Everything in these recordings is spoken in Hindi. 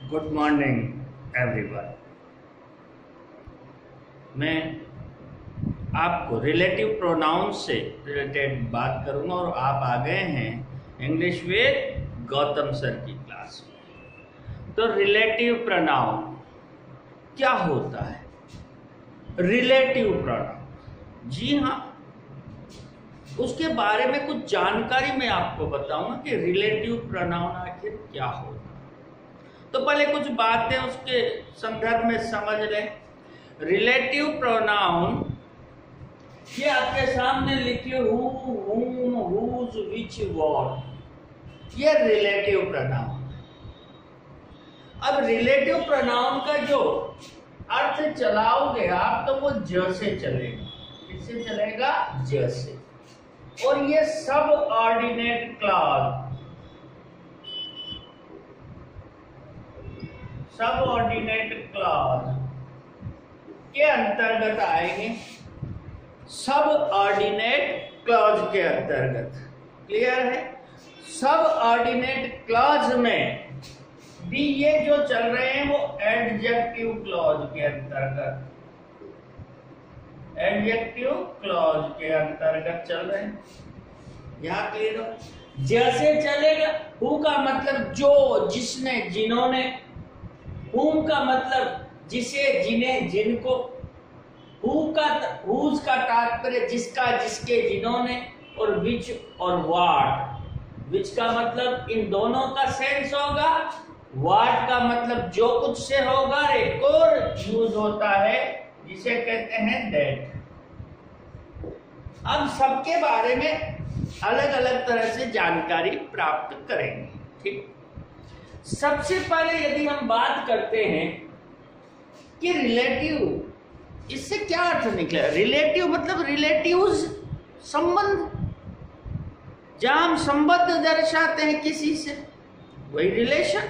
Good morning everyone. मैं आपको रिलेटिव प्रोनाउन से रिलेटेड बात करूंगा और आप आ गए हैं इंग्लिश विद गौतम सर की क्लास में। तो रिलेटिव प्रोनाउन क्या होता है? रिलेटिव प्रोनाउन, जी हाँ, उसके बारे में कुछ जानकारी मैं आपको बताऊंगा कि रिलेटिव प्रोनाउन आखिर क्या होता है। तो पहले कुछ बातें उसके संदर्भ में समझ लें। रिलेटिव प्रोनाउन ये आपके सामने लिखे हु, हुम, हुज, विच, व्हाट, ये रिलेटिव प्रोनाउन। अब रिलेटिव प्रोनाउन का जो अर्थ चलाओगे आप तो वो ज से चलेगा। किससे चलेगा? ज से। और ये सब ऑर्डिनेट क्लॉज, सब ऑर्डिनेट क्लॉज के अंतर्गत आएंगे। सब ऑर्डिनेट क्लॉज के अंतर्गत, क्लियर है? सब ऑर्डिनेट क्लॉज में भी ये जो चल रहे हैं वो एडजेक्टिव क्लॉज के अंतर्गत, एडजेक्टिव क्लॉज के अंतर्गत चल रहे हैं। यहां क्लियर हो? जैसे चलेगा हु का मतलब जो, जिसने, जिन्होंने। हुम का मतलब जिसे, जिन्हें, जिनको। हुज का तात्पर्य जिसका, जिसके, जिन्होंने। और विच और वाट, विच का मतलब इन दोनों का सेंस होगा। वाट का मतलब जो कुछ से होगा। एक और यूज होता है जिसे कहते हैं दैट। अब सबके बारे में अलग अलग तरह से जानकारी प्राप्त करेंगे, ठीक। सबसे पहले यदि हम बात करते हैं कि रिलेटिव, इससे क्या अर्थ निकला? रिलेटिव मतलब रिलेटिव्स, संबंध, जहां हम संबंध दर्शाते हैं किसी से, वही रिलेशन।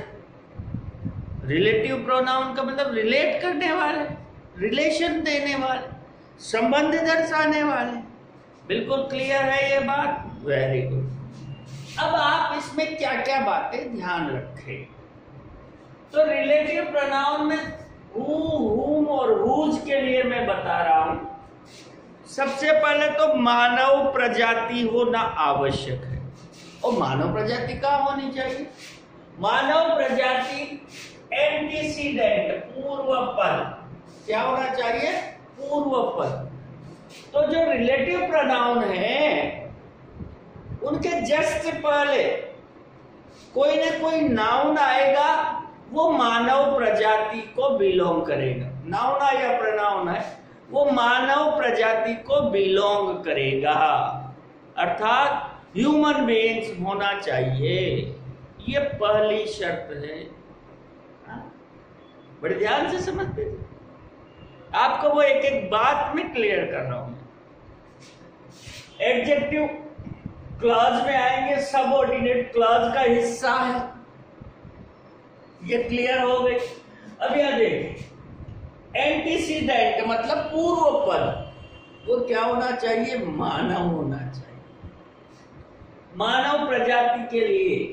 रिलेटिव प्रोनाउन का मतलब रिलेट करने वाले, रिलेशन देने वाले, संबंध दर्शाने वाले। बिल्कुल क्लियर है ये बात? Very good. अब आप इसमें क्या क्या बातें ध्यान रखें। तो रिलेटिव प्रोनाउन में हु, हुम और हुज के लिए मैं बता रहा हूं, सबसे पहले तो मानव प्रजाति होना आवश्यक है। और मानव प्रजाति कहाँ होनी चाहिए? मानव प्रजाति एंटीसीडेंट, पूर्व पद, क्या होना चाहिए? पूर्व पद। तो जो रिलेटिव प्रोनाउन है उनके जस्ट पहले कोई ना कोई नाउन आएगा, वो मानव प्रजाति को बिलोंग करेगा। नाउन या प्रोनाउन है, वो मानव प्रजाति को बिलोंग करेगा, अर्थात ह्यूमन बीइंग्स होना चाहिए। ये पहली शर्त है। बड़े ध्यान से समझते थे, आपको वो एक एक बात में क्लियर कर रहा हूं। एडजेक्टिव क्लॉज में आएंगे, सबऑर्डिनेट क्लॉज का हिस्सा है, ये क्लियर हो गई। अब यहां देखिए, एंटीसीडेंट मतलब पूर्व पद, वो क्या होना चाहिए? मानव होना चाहिए, मानव प्रजाति के लिए।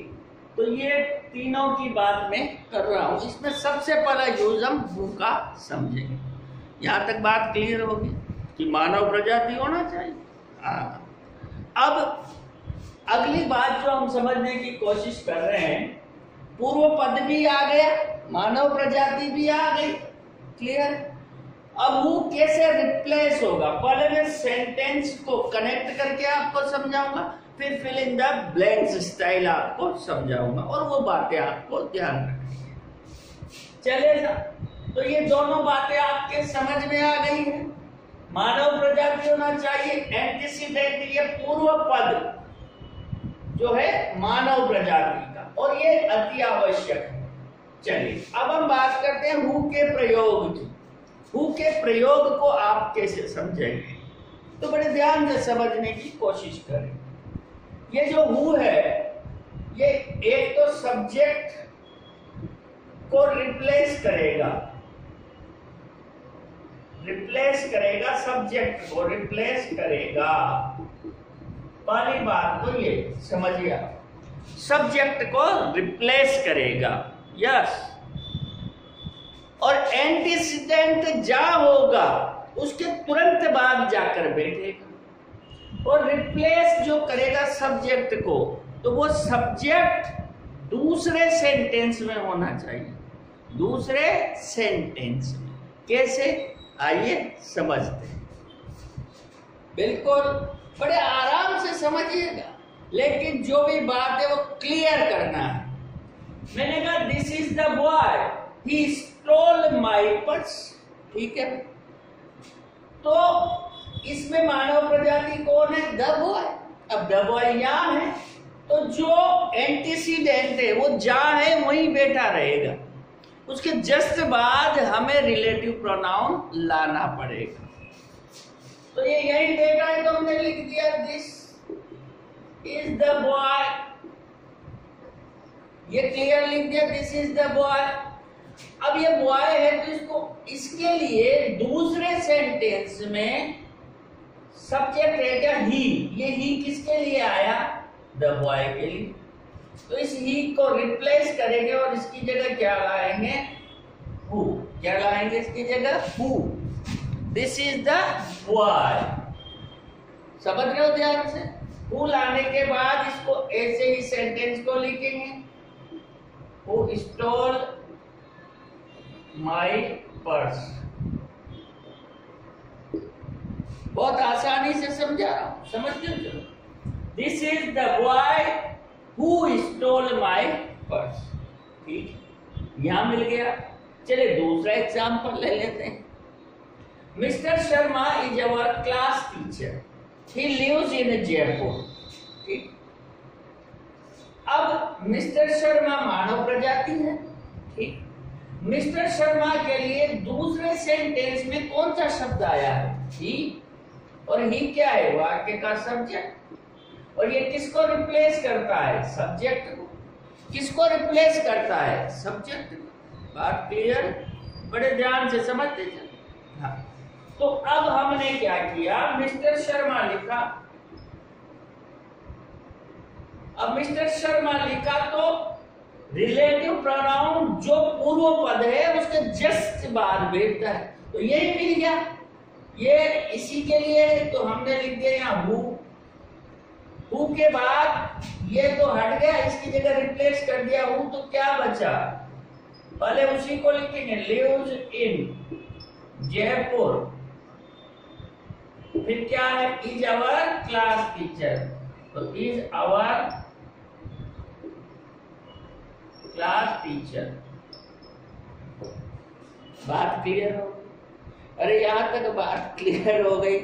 तो ये तीनों की बात मैं कर रहा हूं। इसमें सबसे पहला यूज हम हु का समझेंगे। यहां तक बात क्लियर होगी कि मानव प्रजाति होना चाहिए। अब अगली बात जो हम समझने की कोशिश कर रहे हैं, पूर्व पद भी आ गया, मानव प्रजाति भी आ गई, क्लियर। अब हु कैसे रिप्लेस होगा? पहले मैं सेंटेंस को कनेक्ट करके आपको समझाऊंगा, फिर fill in the blanks style आपको समझाऊंगा, और वो बातें आपको ध्यान रखनी है। चलेगा? तो ये दोनों बातें आपके समझ में आ गई हैं। मानव प्रजाति होना चाहिए, एंटीसीडेंट ये पूर्व पद जो है मानव प्रजाति का, और ये अति आवश्यक है। चलिए अब हम बात करते हैं हु के प्रयोग की। हु के प्रयोग को आप कैसे समझेंगे? तो बड़े ध्यान से समझने की कोशिश करें। ये जो हु है, ये एक तो सब्जेक्ट को रिप्लेस करेगा, रिप्लेस करेगा, सब्जेक्ट को रिप्लेस करेगा। पहली बात तो ये समझिए, सब्जेक्ट को रिप्लेस करेगा। यस, और एंटीसीडेंट जा होगा उसके तुरंत बाद जाकर बैठेगा और रिप्लेस जो करेगा सब्जेक्ट को, तो वो सब्जेक्ट दूसरे सेंटेंस में होना चाहिए, दूसरे सेंटेंस में। कैसे, आइए समझते हैं। बिल्कुल बड़े आराम से समझिएगा, लेकिन जो भी बात है वो क्लियर करना है। मैंने कहा this is the boy he stole my purse, ठीक है। तो इसमें मानव प्रजाति कौन है, द बॉय। अब द बॉय यहां है, तो जो एंटीसीडेंट है वो जा है वहीं बैठा रहेगा, उसके जस्ट बाद हमें रिलेटिव प्रोनाउन लाना पड़ेगा। तो ये यही बैठा है, तो हमने लिख दिया दिस इज द बॉय, ये क्लियर लिख दिया दिस इज द बॉय। अब ये बॉय है तो इसको, इसके लिए दूसरे सेंटेंस में सब्जेक्ट है क्या, ही। ये ही किसके लिए आया, द बॉय के लिए। तो इस ही को रिप्लेस करेंगे और इसकी जगह क्या लाएंगे, हु। क्या लाएंगे इसकी जगह, who. This is the boy, समझ रहे हो ध्यान से। हु लाने के बाद इसको ऐसे ही सेंटेंस को लिखेंगे, हु स्टोल माई पर्स। बहुत आसानी से समझा रहा हूं, समझते हो। चलो, this is the boy who stole my purse, ठीक, यहां मिल गया। चलिए दूसरा एग्जाम्पल ले लेते हैं। Mister Sharma is our class teacher, he lives in Jaipur, ठीक। अब मिस्टर शर्मा मानव प्रजाति है, ठीक। मिस्टर शर्मा के लिए दूसरे सेंटेंस में कौन सा शब्द आया है, ही। और ही क्या है, वाक्य का सब्जेक्ट। और ये किसको रिप्लेस करता है, सब्जेक्ट को। किसको रिप्लेस करता है, सब्जेक्ट को। बात क्लियर, बड़े ध्यान से समझते चलो। हाँ, तो अब हमने क्या किया, मिस्टर शर्मा लिखा। अब मिस्टर शर्मा लिखा तो रिलेटिव प्रोनाउन जो पूर्व पद है उसके जस्ट बाद बैठता है, तो यही मिल गया। ये इसी के लिए तो हमने लिख दिया यहाँ हु। हु के बाद ये तो हट गया, इसकी जगह रिप्लेस कर दिया हु, तो क्या बचा, पहले उसी को लिखेंगे, लिव्स इन जयपुर। फिर क्या है, इज आवर क्लास टीचर, तो इज आवर क्लास टीचर। बात क्लियर हो, अरे यहां तक बात क्लियर हो गई।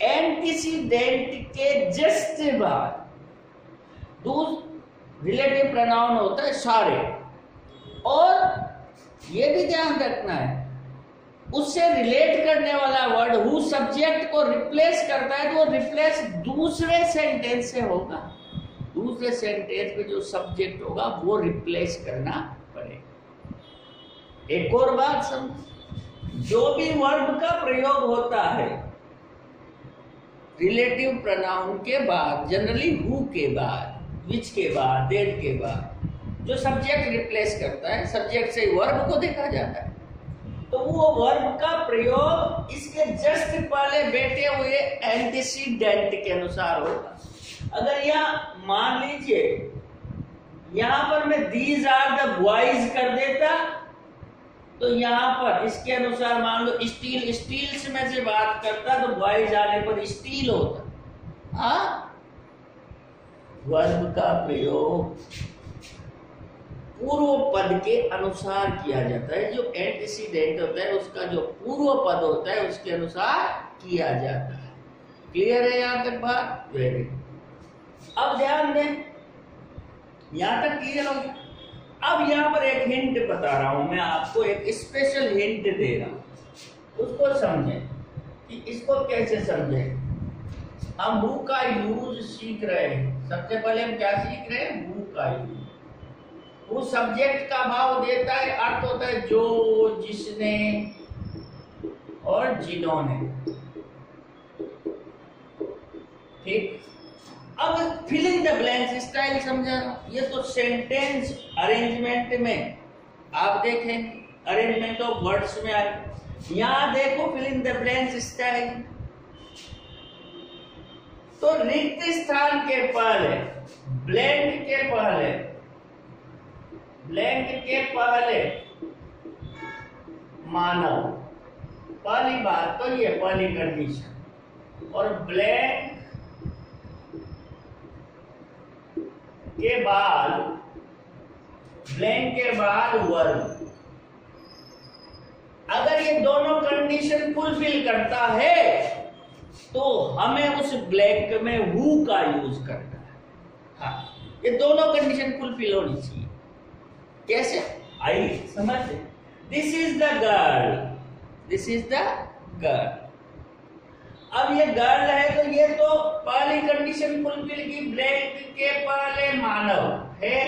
एंटीसीडेंट के जस्ट बाद रिलेटिव प्रोनाउन होता है सारे, और ये भी ध्यान रखना है उससे रिलेट करने वाला वर्ड हु सब्जेक्ट को रिप्लेस करता है, तो वो रिप्लेस दूसरे सेंटेंस से होगा। दूसरे सेंटेंस में जो सब्जेक्ट होगा वो रिप्लेस करना पड़ेगा। एक और बात समझ, जो भी वर्ब का प्रयोग होता है रिलेटिव प्रोनाउन के बाद, जनरली हु के बाद, विच के बाद, दैट के बाद, जो सब्जेक्ट रिप्लेस करता है, सब्जेक्ट से वर्ब को देखा जाता है, तो वो वर्ब का प्रयोग इसके जस्ट पहले बैठे हुए एंटीसीडेंट के अनुसार होगा। अगर यहाँ मान लीजिए यहां पर मैं दीज आर द बॉयज कर देता, तो यहां पर इसके अनुसार मान लो स्टील, स्टील्स में से बात करता, तो बॉयज आने पर स्टील होता। हाँ, वर्ब का प्रयोग पूर्व पद के अनुसार किया जाता है। जो एंटीसीडेंट होता है उसका जो पूर्व पद होता है उसके अनुसार किया जाता है। क्लियर है यहां तक बात, वेरी। अब ध्यान दें, यहां तक क्लियर हो गया। अब यहां पर एक हिंट बता रहा हूं मैं आपको, एक स्पेशल हिंट दे रहा हूं, उसको समझें कि इसको कैसे समझें। हम हु का यूज सीख रहे हैं। सबसे पहले हम क्या सीख रहे हैं, हु का यूज। वो सब्जेक्ट का भाव देता है, अर्थ होता है जो, जिसने और जिन्होंने, ठीक। अब fill in the blanks style समझा। ये तो सेंटेंस अरेंजमेंट में आप देखें, अरेंजमेंट ऑफ वर्ड्स में आए। यहां देखो fill in the blanks style. तो रिक्त स्थान के पहले, ब्लैंक के पहले मानव, पहली बात तो ये पहली कंडीशन, और ब्लैंक के बाद वर्ब। अगर ये दोनों कंडीशन फुलफिल करता है तो हमें उस ब्लैंक में हु का यूज करना है। हाँ, ये दोनों कंडीशन फुलफिल होनी चाहिए। कैसे? आइए समझते। This is the girl. अब ये गर्ल है तो ये तो पहली कंडीशन फुलफिल की, ब्लैंक के पहले मानव है।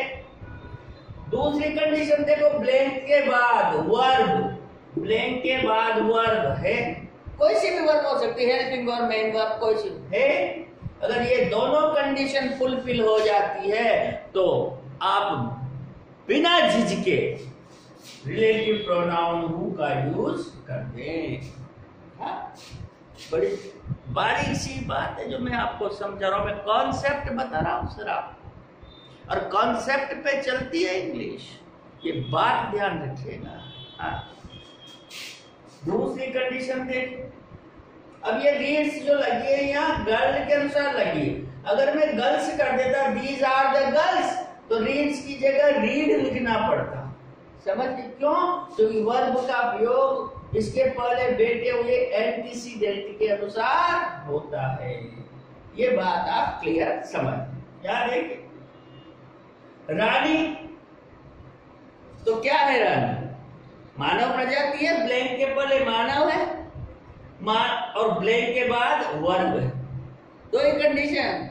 दूसरी कंडीशन देखो, ब्लैंक के बाद वर्ब है। कोई सी भी वर्ब हो सकती है, हेल्पिंग वर्ब, मेन वर्ब, कोई सी है। अगर ये दोनों कंडीशन फुलफिल हो जाती है तो आप बिना झिझके रिलेटिव प्रोनाउन हु का यूज कर दें। हाँ? बड़ी बारीक सी बात है जो मैं आपको समझा रहा हूं, मैं कॉन्सेप्ट बता रहा हूं सर आप, और कॉन्सेप्ट पे चलती है इंग्लिश, ये बात ध्यान रखिएगा। हाँ? दूसरी कंडीशन देखो, अब ये रीड्स जो लगी है यहाँ गर्ल के अनुसार लगी है। अगर मैं गर्ल्स कर देता, दीज आर द गर्ल्स, तो रीड्स की जगह रीड लिखना पड़ता। समझ गए क्यों? क्योंकि वर्ब का प्रयोग इसके पहले बैठे हुए एंटीसीडेंट के अनुसार होता है। ये बात आप क्लियर समझ। याद है रानी, तो क्या है रानी? मानव प्रजाति है, ब्लैंक के पहले मानव है, और ब्लैंक के बाद वर्ब है। तो ये कंडीशन,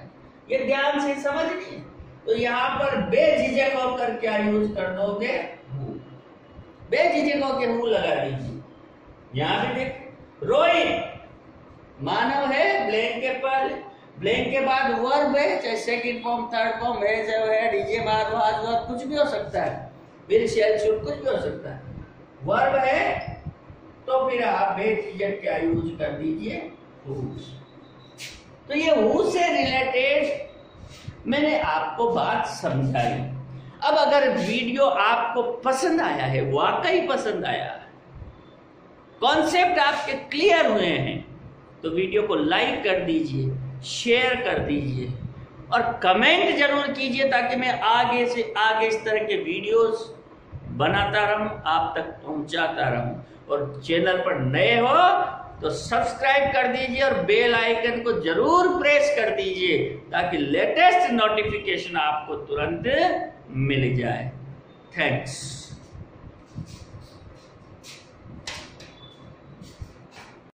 ये ध्यान से समझिए। तो यहाँ पर बेझिझक होकर क्या यूज कर दोगे? हु। बेझिझक होकर हु लगा दीजिए। यहाँ भी देख, रोहित मानव है, ब्लैंक के पहले, ब्लैंक के बाद वर्ब है, चाहे सेकंड फॉर्म, थर्ड फॉर्म, है, डीजे, बार, वाज, कुछ भी हो सकता है, विल, शैल, शुड, कुछ भी हो सकता है। वर्ब है तो फिर आप बेझिझक क्या यूज कर दीजिए? हु। तो ये हु से रिलेटेड मैंने आपको बात समझाई। अब अगर वीडियो आपको पसंद आया है, वाकई पसंद आया है, कॉन्सेप्ट आपके क्लियर हुए हैं, तो वीडियो को लाइक कर दीजिए, शेयर कर दीजिए और कमेंट जरूर कीजिए, ताकि मैं आगे से आगे इस तरह के वीडियोस बनाता रहूं, आप तक पहुंचाता रहूं। और चैनल पर नए हो तो सब्सक्राइब कर दीजिए और बेल आइकन को जरूर प्रेस कर दीजिए, ताकि लेटेस्ट नोटिफिकेशन आपको तुरंत मिल जाए। थैंक्स।